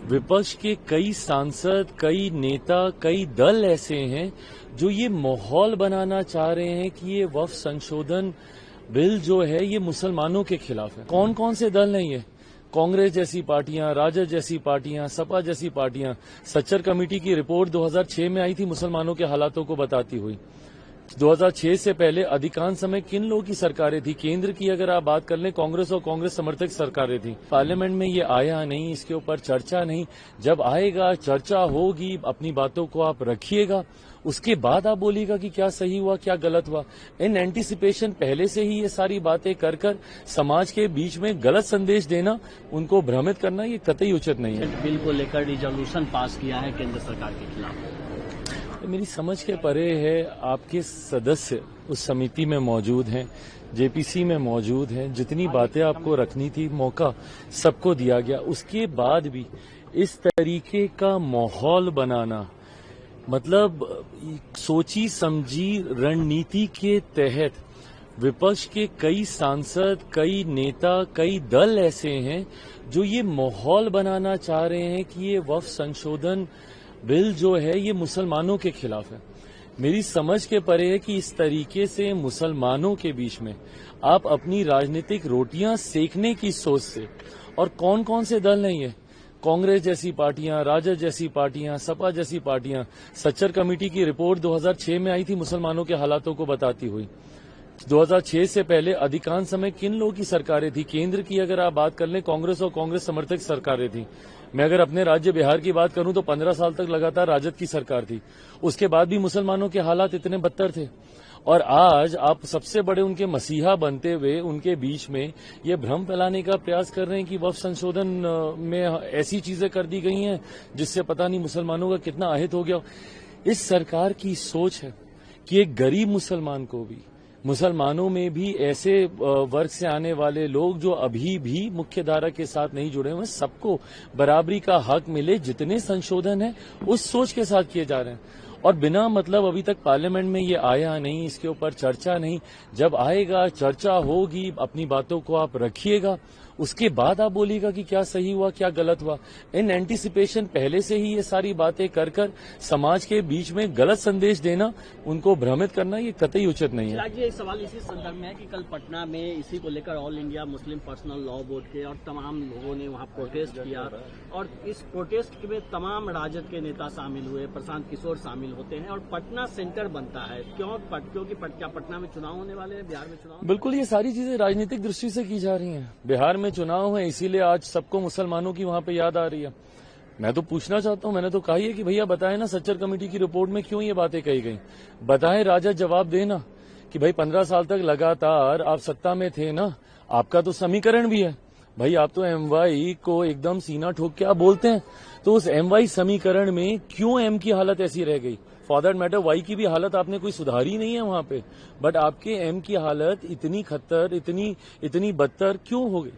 विपक्ष के कई सांसद, कई नेता, कई दल ऐसे हैं जो ये माहौल बनाना चाह रहे हैं कि ये वक्फ संशोधन बिल जो है ये मुसलमानों के खिलाफ है। कौन कौन से दल हैं ये? कांग्रेस जैसी पार्टियां, राजद जैसी पार्टियां, सपा जैसी पार्टियां। सच्चर कमेटी की रिपोर्ट 2006 में आई थी मुसलमानों के हालातों को बताती हुई। 2006 से पहले अधिकांश समय किन लोगों की सरकारें थी? केंद्र की अगर आप बात कर लें, कांग्रेस और कांग्रेस समर्थक सरकारें थी। पार्लियामेंट में ये आया नहीं, इसके ऊपर चर्चा नहीं। जब आएगा, चर्चा होगी, अपनी बातों को आप रखिएगा, उसके बाद आप बोलिएगा कि क्या सही हुआ, क्या गलत हुआ। इन एंटीसिपेशन पहले से ही ये सारी बातें कर कर समाज के बीच में गलत संदेश देना, उनको भ्रमित करना, ये कतई उचित नहीं है। बिल को लेकर रिजोल्यूशन पास किया है केंद्र सरकार के खिलाफ। मेरी समझ के परे है। आपके सदस्य उस समिति में मौजूद हैं, जेपीसी में मौजूद हैं। जितनी बातें आपको रखनी थी, मौका सबको दिया गया। उसके बाद भी इस तरीके का माहौल बनाना, मतलब सोची समझी रणनीति के तहत विपक्ष के कई सांसद, कई नेता, कई दल ऐसे हैं जो ये माहौल बनाना चाह रहे हैं कि ये वक्फ संशोधन बिल जो है ये मुसलमानों के खिलाफ है। मेरी समझ के परे है कि इस तरीके से मुसलमानों के बीच में आप अपनी राजनीतिक रोटियां सेकने की सोच से, और कौन कौन से दल हैं ये? कांग्रेस जैसी पार्टियां, राजद जैसी पार्टियां, सपा जैसी पार्टियां। सच्चर कमेटी की रिपोर्ट 2006 में आई थी मुसलमानों के हालातों को बताती हुई। 2006 से पहले अधिकांश समय किन लोगों की सरकारें थी? केंद्र की अगर आप बात कर लें, कांग्रेस और कांग्रेस समर्थक सरकारें थी। मैं अगर अपने राज्य बिहार की बात करूं तो 15 साल तक लगातार राजद की सरकार थी। उसके बाद भी मुसलमानों के हालात इतने बदतर थे। और आज आप सबसे बड़े उनके मसीहा बनते हुए उनके बीच में ये भ्रम फैलाने का प्रयास कर रहे हैं कि वक्फ संशोधन में ऐसी चीजें कर दी गई हैं जिससे पता नहीं मुसलमानों का कितना अहित हो गया। इस सरकार की सोच है कि एक गरीब मुसलमान को भी, मुसलमानों में भी ऐसे वर्ग से आने वाले लोग जो अभी भी मुख्य धारा के साथ नहीं जुड़े हुए, सबको बराबरी का हक मिले। जितने संशोधन है उस सोच के साथ किए जा रहे हैं, और बिना मतलब अभी तक पार्लियामेंट में ये आया नहीं, इसके ऊपर चर्चा नहीं। जब आएगा, चर्चा होगी, अपनी बातों को आप रखिएगा, उसके बाद आप बोलिएगा कि क्या सही हुआ, क्या गलत हुआ। इन एंटीसिपेशन पहले से ही ये सारी बातें कर कर समाज के बीच में गलत संदेश देना, उनको भ्रमित करना, ये कतई उचित नहीं है। राज्य एक सवाल इसी संदर्भ में है कि कल पटना में इसी को लेकर all India Muslim personal law board के और तमाम लोगों ने वहां प्रोटेस्ट किया, और इस प्रोटेस्ट में तमाम राजद के नेता शामिल हुए, प्रशांत किशोर शामिल होते हैं, और पटना सेंटर बनता है। क्योंकि पटना में चुनाव होने वाले हैं, बिहार में चुनाव। बिल्कुल, ये सारी चीजें राजनीतिक दृष्टि से की जा रही हैं। बिहार में चुनाव है, इसीलिए आज सबको मुसलमानों की वहां पे याद आ रही है। मैं तो पूछना चाहता हूं, मैंने तो कहा ही है कि भैया बताएं ना, सच्चर कमेटी की रिपोर्ट में क्यों ये बातें कही गई? बताएं, राजद जवाब देना कि भाई 15 साल तक लगातार आप सत्ता में थे ना, आपका तो समीकरण भी है। भाई आप तो एमवाई को एकदम सीना ठोक के आप बोलते हैं, तो उस एमवाई समीकरण में क्यों एम की हालत ऐसी रह गई? फॉर दैट मैटर वाई की भी हालत आपने कोई सुधारी नहीं है वहां पे, बट आपके एम की हालत इतनी खतर, इतनी बदतर क्यों हो गई?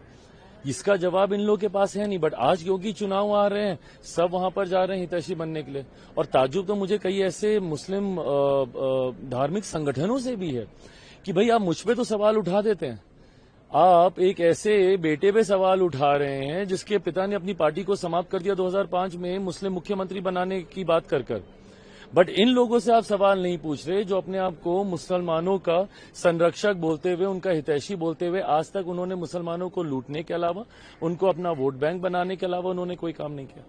इसका जवाब इन लोगों के पास है नहीं। बट आज क्योंकि चुनाव आ रहे हैं, सब वहां पर जा रहे हैं हितैषी बनने के लिए। और ताज्जुब तो मुझे कई ऐसे मुस्लिम धार्मिक संगठनों से भी है कि भाई आप मुझ पे तो सवाल उठा देते हैं, आप एक ऐसे बेटे पे सवाल उठा रहे हैं जिसके पिता ने अपनी पार्टी को समाप्त कर दिया 2005 में मुस्लिम मुख्यमंत्री बनाने की बात कर। बट इन लोगों से आप सवाल नहीं पूछ रहे जो अपने आप को मुसलमानों का संरक्षक बोलते हुए, उनका हितैषी बोलते हुए, आज तक उन्होंने मुसलमानों को लूटने के अलावा, उनको अपना वोट बैंक बनाने के अलावा उन्होंने कोई काम नहीं किया।